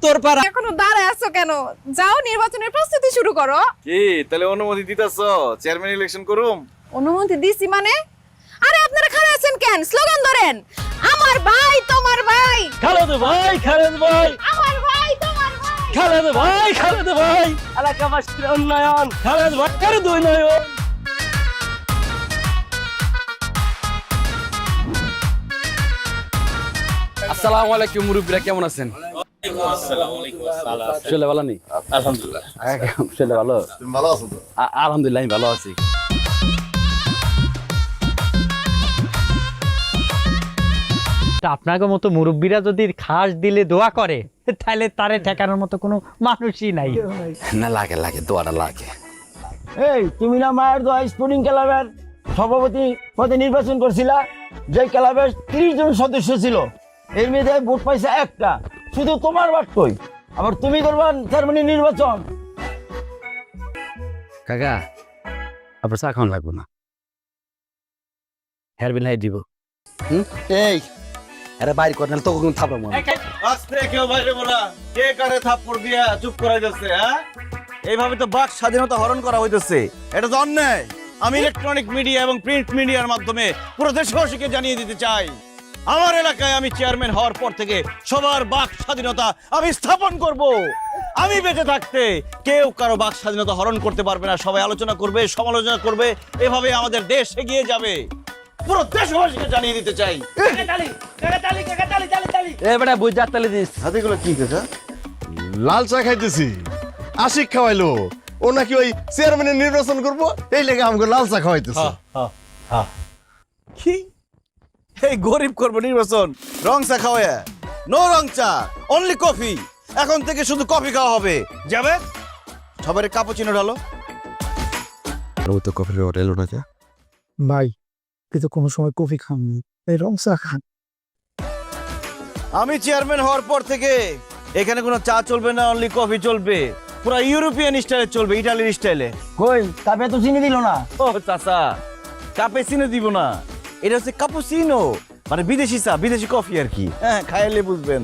উত্তরপাড়া। এখনো দাঁড়ায় আছো কেন? যাও নির্বাচনের প্রস্তুতি শুরু করো। কি তাহলে অনুমতি দিতেছো চেয়ারম্যান ইলেকশন করুম? অনুমতি দিছি মানে? আরে আপনারা খাড়া আছেন কেন? স্লোগান ধরেন, আমার ভাই তোমার ভাই, খালেদ ভাই, খালেদ ভাই, আমার ভাই তোমার ভাই। খালেদ ভাই, খালেদ ভাই, এলাকাবাসীর উন্নয়ন, খালেদ ভাইয়ের দুই নয়ন। আসসালামু আলাইকুম মুরব্বীরা, কেমন আছেন? শরীর ভালো নেই? আলহামদুলিল্লাহ। শরীর ভালো? তুমি ভালো আছো তো? আলহামদুলিল্লাহ আমি ভালো আছি। আপনাকে মতো মুরব্বীরা যদি খাস দিলে দোয়া করে তাহলে তারে ঠেকানোর মতো কোনো মানুষই নাই। না লাগে লাগে, দোয়াটা লাগে। এই তুমি না মায়ের দোয়া স্পোর্টিং ক্লাবের সভাপতি পদে নির্বাচন করছিলা, যে ক্লাবের 30 জন সদস্য ছিল, এর মধ্যে ভোট পাইছে একটা, শুধু তোমার বাট কই? আবার তুমি করবা চেয়ারম্যান নির্বাচন? কাকা আপনার চা খাওয়ান লাগবো না, হেয়ার বিল দিব। এই আরে বাইর কর, নাহলে তো কোনো থাপড়া মনে। আস্তে কেউ বাইরে বলা, কে কারে থাপ্পড় দিয়া চুপ করাই যাচ্ছে? হ্যাঁ, এইভাবে তো বাক স্বাধীনতা হরণ করা হইতেছে, এটা তো অন্যায়। আমি ইলেকট্রনিক মিডিয়া এবং প্রিন্ট মিডিয়ার মাধ্যমে পুরো দেশবাসীকে জানিয়ে দিতে চাই, আমার এলাকায় আমি চেয়ারম্যান হওয়ার পর থেকে সবার বাক স্বাধীনতা আমি স্থাপন করব। আমি বেঁচে থাকতে কেউ কারো বাক স্বাধীনতা হরণ করতে পারবে না। সবাই আলোচনা করবে, সমালোচনা করবে, এভাবে আমাদের দেশ এগিয়ে যাবে। পুরো দেশবাসীকে জানিয়ে দিতে চাই। এ বেটা বুঝ যা, তালে দিস। হাতিগুলো কি কথা? লাল চা খাইতেছি, আশিক খাওয়াইলো, ও নাকি ওই চেয়ারম্যানের নির্বাচন করবো, এই লেগে আমাকে লাল চা খাওয়াইতেছে। কি এই গরিব করবো নির্বাচন? রং চা খাওয়া? নো রং চা, অনলি কফি। এখন থেকে শুধু কফি খাওয়া হবে। যাবে সবাই কাপুচিনো ঢালো। তো কফির অর্ডার এলো না যা। ভাই কিন্তু কোনো সময় কফি খাননি, এই রং চা খান। আমি চেয়ারম্যান হওয়ার পর থেকে এখানে কোনো চা চলবে না, অনলি কফি চলবে। পুরো ইউরোপিয়ান স্টাইলে চলবে, ইটালির স্টাইলে। কই কাপে তো চিনি দিল না? ও চাচা, কাপে চিনে দিব না, এটা হচ্ছে কাপুচিনো, মানে বিদেশি চা, বিদেশি কফি আর কি। হ্যাঁ, খাইলে বুঝবেন।